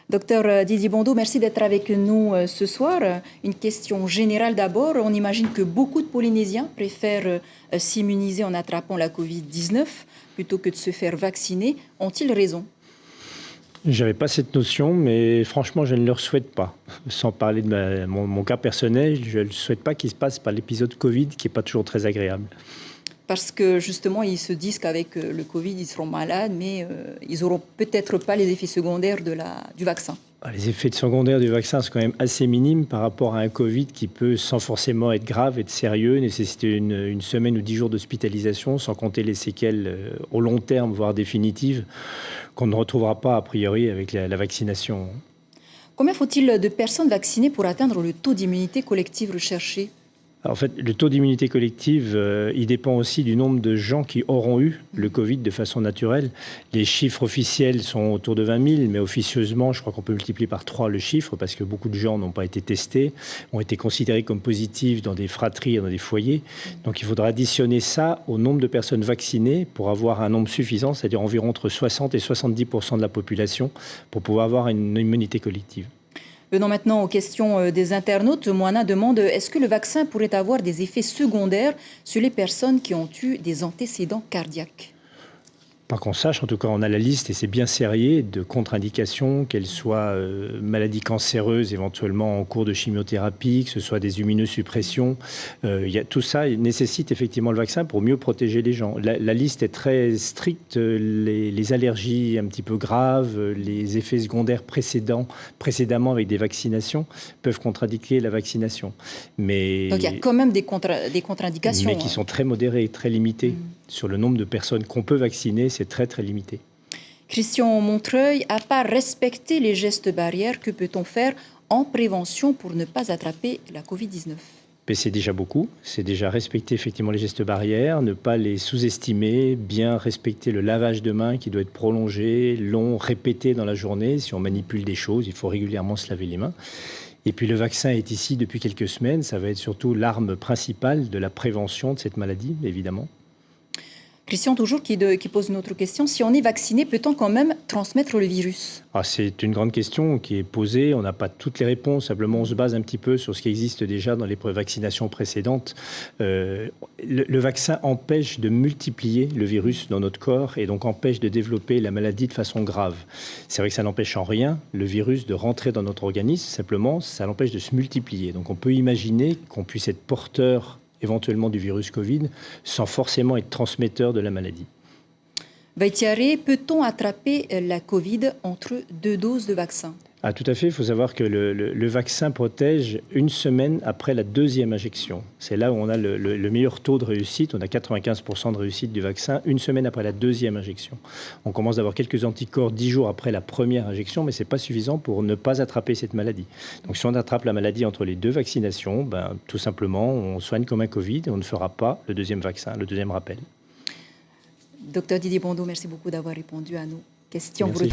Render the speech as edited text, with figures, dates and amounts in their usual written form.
Docteur Didier Bondeau, merci d'être avec nous ce soir. Une question générale d'abord. On imagine que beaucoup de Polynésiens préfèrent s'immuniser en attrapant la Covid-19 plutôt que de se faire vacciner. Ont-ils raison? J'avais pas cette notion, mais franchement, je ne leur souhaite pas. Sans parler de mon cas personnel, je ne souhaite pas qu'il se passe par l'épisode Covid, qui n'est pas toujours très agréable. Parce que justement, ils se disent qu'avec le Covid, ils seront malades, mais ils n'auront peut-être pas les effets secondaires du vaccin. Les effets secondaires du vaccin sont quand même assez minimes par rapport à un Covid qui peut, sans forcément être grave, être sérieux, nécessiter une semaine ou 10 jours d'hospitalisation, sans compter les séquelles au long terme, voire définitives, qu'on ne retrouvera pas a priori avec la vaccination. Combien faut-il de personnes vaccinées pour atteindre le taux d'immunité collective recherché? En fait, le taux d'immunité collective, il dépend aussi du nombre de gens qui auront eu le Covid de façon naturelle. Les chiffres officiels sont autour de 20 000, mais officieusement, je crois qu'on peut multiplier par 3 le chiffre parce que beaucoup de gens n'ont pas été testés, ont été considérés comme positifs dans des fratries, dans des foyers. Donc il faudra additionner ça au nombre de personnes vaccinées pour avoir un nombre suffisant, c'est-à-dire environ entre 60 et 70% de la population, pour pouvoir avoir une immunité collective. Venons maintenant aux questions des internautes. Moana demande, est-ce que le vaccin pourrait avoir des effets secondaires sur les personnes qui ont eu des antécédents cardiaques? Pas qu'on sache, en tout cas on a la liste et c'est bien serré de contre-indications, qu'elles soient maladies cancéreuses éventuellement en cours de chimiothérapie, que ce soit des immunosuppressions. Tout ça nécessite effectivement le vaccin pour mieux protéger les gens. La liste est très stricte, les allergies un petit peu graves, les effets secondaires précédemment avec des vaccinations peuvent contre-indiquer la vaccination. Donc il y a quand même des contre-indications. Mais qui sont très modérées, très limitées. Sur le nombre de personnes qu'on peut vacciner, c'est très très limité. Christian Montreuil, à part respecter les gestes barrières, que peut-on faire en prévention pour ne pas attraper la Covid-19? C'est déjà beaucoup, c'est déjà respecter effectivement les gestes barrières, ne pas les sous-estimer, bien respecter le lavage de mains qui doit être prolongé, long, répété dans la journée. Si on manipule des choses, il faut régulièrement se laver les mains. Et puis le vaccin est ici depuis quelques semaines, ça va être surtout l'arme principale de la prévention de cette maladie, évidemment. Christian, toujours, qui pose une autre question. Si on est vacciné, peut-on quand même transmettre le virus? C'est une grande question qui est posée. On n'a pas toutes les réponses. Simplement, on se base un petit peu sur ce qui existe déjà dans les vaccinations précédentes. Le vaccin empêche de multiplier le virus dans notre corps et donc empêche de développer la maladie de façon grave. C'est vrai que ça n'empêche en rien le virus de rentrer dans notre organisme. Simplement, ça l'empêche de se multiplier. Donc, on peut imaginer qu'on puisse être porteur éventuellement du virus Covid, sans forcément être transmetteur de la maladie. Vaitiare, peut-on attraper la Covid entre 2 doses de vaccin? Tout à fait, il faut savoir que le vaccin protège une semaine après la deuxième injection. C'est là où on a le meilleur taux de réussite. On a 95% de réussite du vaccin une semaine après la deuxième injection. On commence d'avoir quelques anticorps 10 jours après la première injection, mais ce n'est pas suffisant pour ne pas attraper cette maladie. Donc si on attrape la maladie entre les 2 vaccinations, tout simplement, on soigne comme un Covid et on ne fera pas le deuxième vaccin, le deuxième rappel. Docteur Didier Bondeau, merci beaucoup d'avoir répondu à nos questions. Merci.